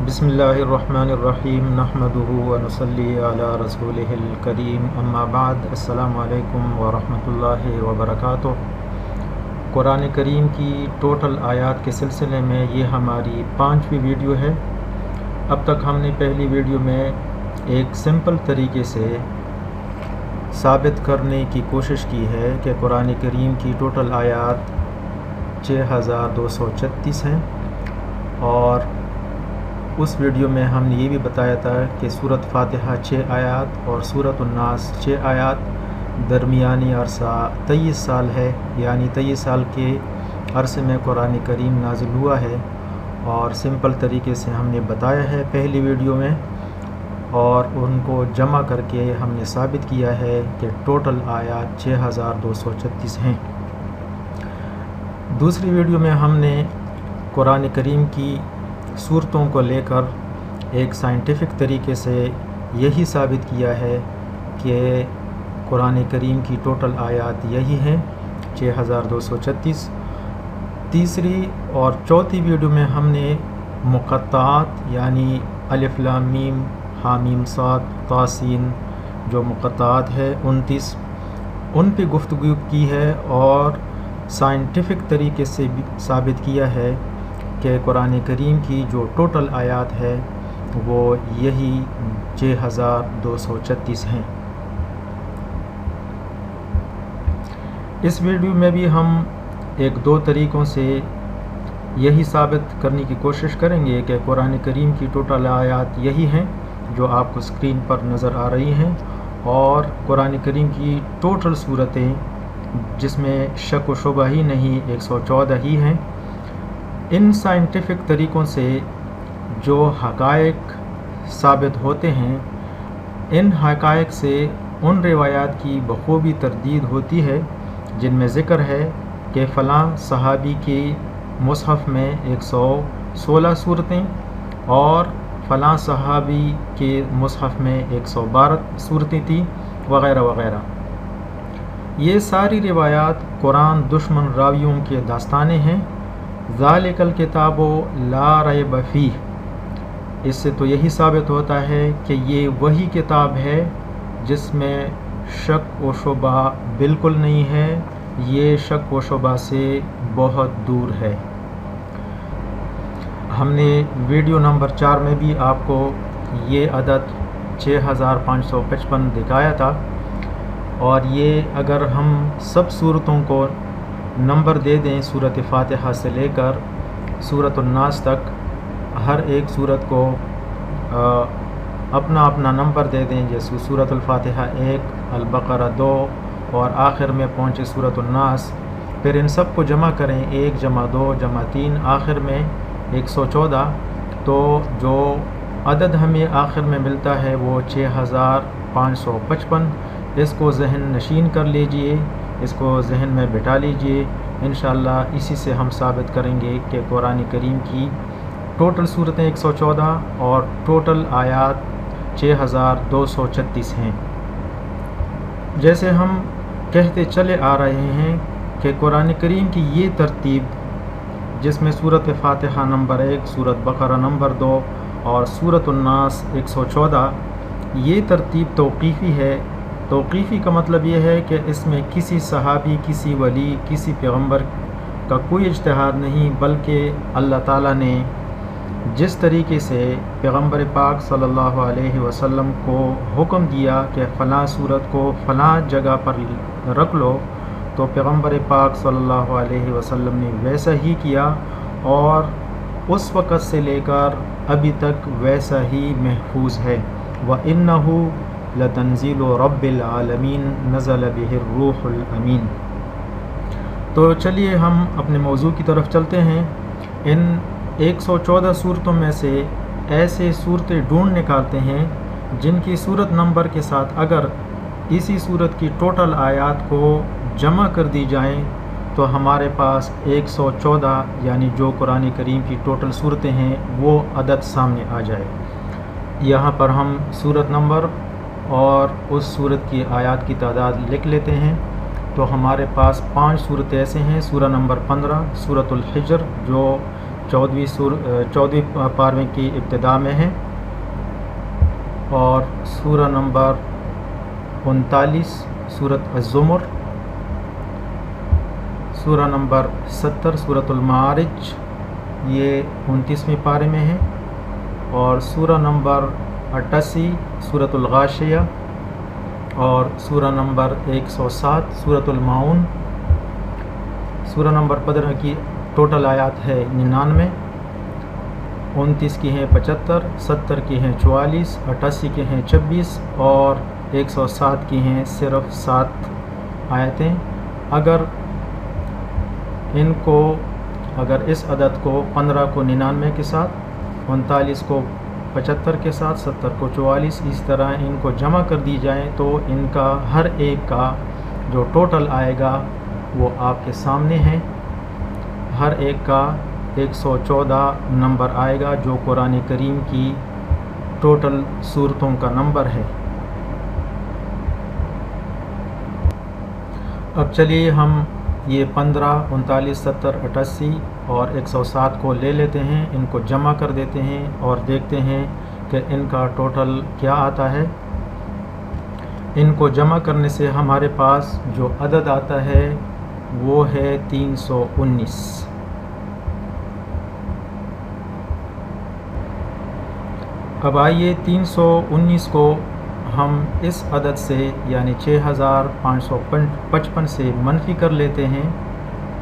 بسم اللہ الرحمن الرحیم نحمدہ ونصلی علی رسولہ الکریم اما بعد السلام علیکم ورحمۃ اللہ وبرکاتہ۔ قرآن کریم کی ٹوٹل آیات کے سلسلے میں یہ ہماری 5ویں ویڈیو ہے۔ اب تک ہم نے پہلی ویڈیو میں ایک سمپل طریقے سے ثابت کرنے کی کوشش کی ہے کہ قرآن کریم کی ٹوٹل آیات 6236 ہیں، اور اس ویڈیو میں ہم نے یہ بھی بتایا تھا کہ سورۃ فاتحہ 6 آیات اور سورۃ الناس 6 آیات، درمیانی عرصہ 23 سال ہے، یعنی 23 سال کے عرصے میں قرآن کریم نازل ہوا ہے، اور سمپل طریقے سے ہم نے بتایا ہے پہلی ویڈیو میں، اور ان کو جمع کر کے ہم نے ثابت کیا ہے کہ ٹوٹل آیات 6236 ہیں۔ دوسری ویڈیو میں ہم نے قرآن کریم کی صورتوں کو لے کر ایک سائنٹیفک طریقے سے یہی ثابت کیا ہے کہ قرآن کریم کی ٹوٹل آیات یہی ہیں 6236۔ تیسری اور چوتھی ویڈیو میں ہم نے مقطعات یعنی الف لام میم ہا میم صاد طا سین جو مقطعات ہے 29، ان پہ گفتگو کی ہے، اور سائنٹیفک طریقے سے بھی ثابت کیا ہے کہ قرآن کریم کی جو ٹوٹل آیات ہے وہ یہی 6236 ہیں۔ اس ویڈیو میں بھی ہم ایک دو طریقوں سے یہی ثابت کرنے کی کوشش کریں گے کہ قرآن کریم کی ٹوٹل آیات یہی ہیں جو آپ کو اسکرین پر نظر آ رہی ہیں، اور قرآن کریم کی ٹوٹل صورتیں جس میں شک و شبہ ہی نہیں 114 ہی ہیں۔ ان سائنٹیفک طریقوں سے جو حقائق ثابت ہوتے ہیں، ان حقائق سے ان روایات کی بخوبی تردید ہوتی ہے جن میں ذکر ہے کہ فلاں صحابی کی مصحف میں 116 صورتیں اور فلاں صحابی کے مصحف میں 112 صورتیں تھیں، وغیرہ وغیرہ۔ یہ ساری روایات قرآن دشمن راویوں کے داستانیں ہیں۔ ذالک الکتاب لا ریب فیہ، اس سے تو یہی ثابت ہوتا ہے کہ یہ وہی کتاب ہے جس میں شک و شبہ بالکل نہیں ہے، یہ شک و شبہ سے بہت دور ہے۔ ہم نے ویڈیو نمبر 4 میں بھی آپ کو یہ عدد 6555 دکھایا تھا، اور یہ اگر ہم سب صورتوں کو نمبر دے دیں سورۃ فاتحہ سے لے کر سورۃ الناس تک، ہر ایک صورت کو اپنا اپنا نمبر دے دیں، جیسے سورۃ الفاتحہ 1، البقرہ 2، اور آخر میں پہنچے سورۃ الناس، پھر ان سب کو جمع کریں 1 + 2 + 3، آخر میں 114، تو جو عدد ہمیں آخر میں ملتا ہے وہ 6555۔ اس کو ذہن نشین کر لیجئے، اس کو ذہن میں بٹھا لیجئے، انشاءاللہ اسی سے ہم ثابت کریں گے کہ قرآن کریم کی ٹوٹل صورتیں 114 اور ٹوٹل آیات 6236 ہیں۔ جیسے ہم کہتے چلے آ رہے ہیں کہ قرآن کریم کی یہ ترتیب جس میں سورۃ فاتحہ نمبر 1، سورۃ بقرہ نمبر 2 اور سورۃ الناس 114، یہ ترتیب توقیفی ہے۔ توقیفی کا مطلب یہ ہے کہ اس میں کسی صحابی، کسی ولی، کسی پیغمبر کا کوئی اجتہاد نہیں، بلکہ اللہ تعالیٰ نے جس طریقے سے پیغمبر پاک صلی اللہ علیہ وسلم کو حکم دیا کہ فلاں صورت کو فلاں جگہ پر رکھ لو، تو پیغمبر پاک صلی اللہ علیہ وسلم نے ویسا ہی کیا، اور اس وقت سے لے کر ابھی تک ویسا ہی محفوظ ہے۔ وَإِنَّهُ لَتَنزِيلُ رَبِّ الْعَالَمِينَ نَزَلَ بِهِ الرُّوحُ الْأَمِينُ۔ تو چلیے ہم اپنے موضوع کی طرف چلتے ہیں۔ ان 114 صورتوں میں سے ایسے صورتیں ڈھونڈ نکالتے ہیں جن کی صورت نمبر کے ساتھ اگر اسی صورت کی ٹوٹل آیات کو جمع کر دی جائیں تو ہمارے پاس 114 یعنی جو قرآن کریم کی ٹوٹل صورتیں ہیں وہ عدد سامنے آ جائے۔ یہاں پر ہم صورت نمبر اور اس صورت کی آیات کی تعداد لکھ لیتے ہیں، تو ہمارے پاس 5 صورتیں ایسے ہیں۔ سورہ نمبر 15 سورۃ الحجر جو 14ویں پارویں کی ابتدا میں ہے، اور سورہ نمبر 39 سورۃ الزمر، سورہ نمبر 70 سورۃ المعارج یہ 29ویں پارے میں ہے، اور سورہ نمبر 88 سورۃ الغاشیہ، اور سورہ نمبر 107 سورۃ الماعون۔ سورہ نمبر 15 کی ٹوٹل آیات ہے 99، 29 کی ہیں 75، 70 کی ہیں 44، 88 کی ہیں 26 اور 107 کی ہیں صرف 7 آیتیں۔ اگر اس عدد کو 15 کو 99 کے ساتھ، 39 کو 75 کے ساتھ، 70 کو 44، اس طرح ان کو جمع کر دی جائیں تو ان کا ہر ایک کا جو ٹوٹل آئے گا وہ آپ کے سامنے ہے۔ ہر ایک کا 114 نمبر آئے گا، جو قرآن کریم کی ٹوٹل سورتوں کا نمبر ہے۔ اب چلیے ہم یہ 15، 39، 70، 88 اور 107 کو لے لیتے ہیں، ان کو جمع کر دیتے ہیں اور دیکھتے ہیں کہ ان کا ٹوٹل کیا آتا ہے۔ ان کو جمع کرنے سے ہمارے پاس جو عدد آتا ہے وہ ہے 319۔ اب آئیے 319 کو ہم اس عدد سے یعنی 6555 سے منفی کر لیتے ہیں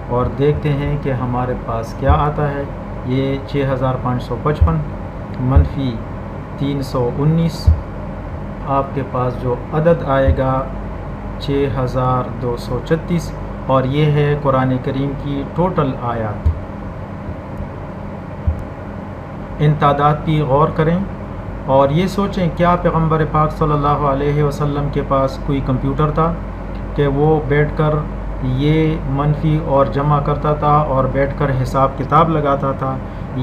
اور دیکھتے ہیں کہ ہمارے پاس کیا آتا ہے۔ یہ 6555 منفی 319، آپ کے پاس جو عدد آئے گا 6236، اور یہ ہے قرآن کریم کی ٹوٹل آیات۔ ان تعداد کی غور کریں اور یہ سوچیں کیا پیغمبر پاک صلی اللہ علیہ وسلم کے پاس کوئی کمپیوٹر تھا کہ وہ بیٹھ کر یہ منفی اور جمع کرتا تھا اور بیٹھ کر حساب کتاب لگاتا تھا،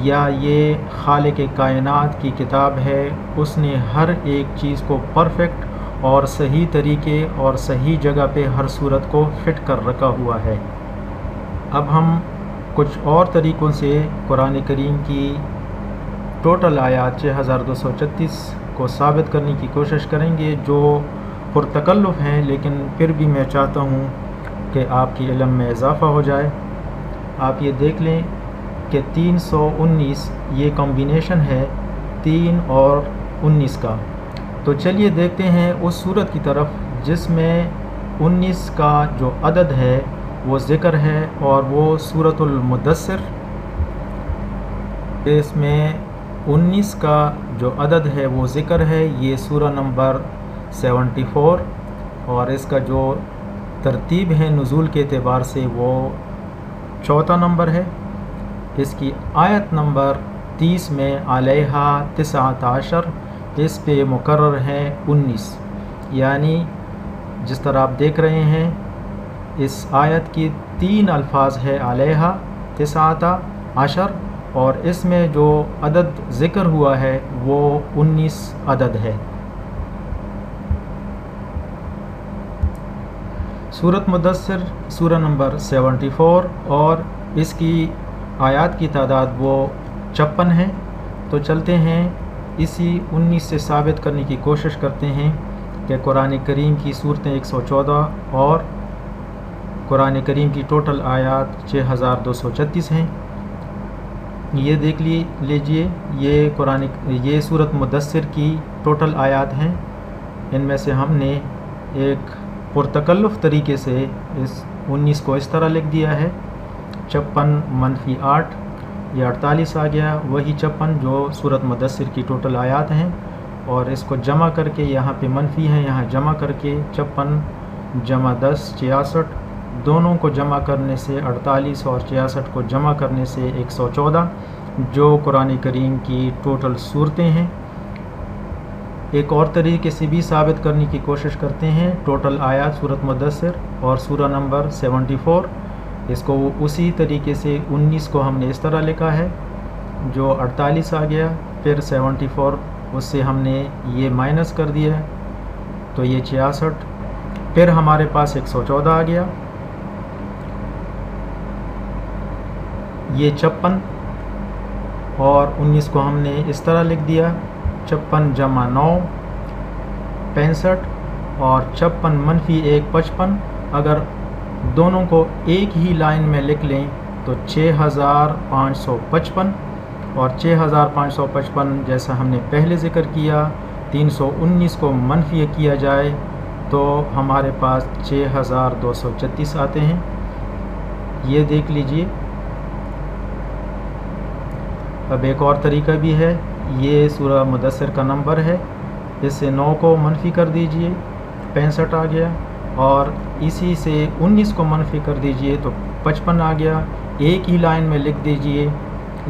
یا یہ خالق کائنات کی کتاب ہے، اس نے ہر ایک چیز کو پرفیکٹ اور صحیح طریقے اور صحیح جگہ پہ ہر صورت کو فٹ کر رکھا ہوا ہے۔ اب ہم کچھ اور طریقوں سے قرآن کریم کی ٹوٹل آیات 6236 کو ثابت کرنے کی کوشش کریں گے، جو پرتکلف ہیں، لیکن پھر بھی میں چاہتا ہوں کہ آپ کی علم میں اضافہ ہو جائے۔ آپ یہ دیکھ لیں کہ 319 یہ کمبینیشن ہے 3 اور 19 کا۔ تو چلیے دیکھتے ہیں اس صورت کی طرف جس میں 19 کا جو عدد ہے وہ ذکر ہے، اور وہ سورۃ المدثر۔ اس میں 19 کا جو عدد ہے وہ ذکر ہے، یہ سورہ نمبر 74، اور اس کا جو ترتیب ہے نزول کے اعتبار سے وہ 4 نمبر ہے۔ اس کی آیت نمبر 30 میں علیہا 19، اس پہ مقرر ہے 19، یعنی جس طرح آپ دیکھ رہے ہیں اس آیت کی 3 الفاظ ہے علیہا 19، اور اس میں جو عدد ذکر ہوا ہے وہ 19 عدد ہے۔ سورۃ مدثر سورہ نمبر 74 اور اس کی آیات کی تعداد وہ 56 ہے۔ تو چلتے ہیں اسی 19 سے ثابت کرنے کی کوشش کرتے ہیں کہ قرآن کریم کی صورتیں 114 اور قرآن کریم کی ٹوٹل آیات 6236 ہیں۔ یہ دیکھ لیجئے، یہ سورۃ مدثر کی ٹوٹل آیات ہیں۔ ان میں سے ہم نے ایک پرتکلف طریقے سے اس 19 کو اس طرح لکھ دیا ہے، 56 منفی 8 یہ 48 آ گیا، وہی 56 جو سورۃ مدثر کی ٹوٹل آیات ہیں، اور اس کو جمع کر کے یہاں پہ منفی ہیں، یہاں جمع کر کے 56 جمع 10 66، دونوں کو جمع کرنے سے 48 اور 66 کو جمع کرنے سے 114، جو قرآن کریم کی ٹوٹل صورتیں ہیں۔ ایک اور طریقے سے بھی ثابت کرنے کی کوشش کرتے ہیں، ٹوٹل آیات سورۃ مدثر اور سورہ نمبر 74، اس کو اسی طریقے سے 19 کو ہم نے اس طرح لکھا ہے، جو 48 آ گیا، پھر 74 اس سے ہم نے یہ مائنس کر دیا تو یہ 66، پھر ہمارے پاس 114 آ گیا، یہ 56، اور 19 کو ہم نے اس طرح لکھ دیا 56 جمع 9 65 اور 56 منفی 1 55۔ اگر دونوں کو ایک ہی لائن میں لکھ لیں تو 6555 اور 6555 جیسا ہم نے پہلے ذکر کیا 319 کو منفی کیا جائے تو ہمارے پاس 6236 آتے ہیں۔ یہ دیکھ لیجئے۔ اب ایک اور طریقہ بھی ہے، یہ سورہ مدثر کا نمبر ہے، اس سے 9 کو منفی کر دیجئے 65 آ گیا، اور اسی سے 19 کو منفی کر دیجئے تو 55 آ گیا۔ ایک ہی لائن میں لکھ دیجئے،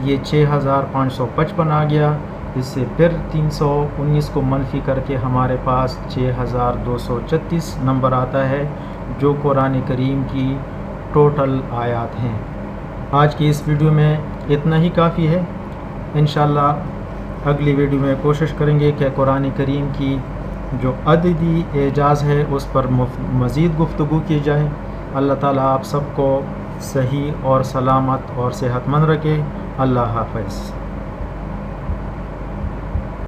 یہ 6555 آ گیا، اس سے پھر 319 کو منفی کر کے ہمارے پاس 6236 نمبر آتا ہے، جو قرآن کریم کی ٹوٹل آیات ہیں۔ آج کی اس ویڈیو میں اتنا ہی کافی ہے۔ انشاءاللہ اگلی ویڈیو میں کوشش کریں گے کہ قرآن کریم کی جو عددی اعجاز ہے اس پر مزید گفتگو کی جائے۔ اللہ تعالیٰ آپ سب کو صحیح اور سلامت اور صحت مند رکھے۔ اللہ حافظ۔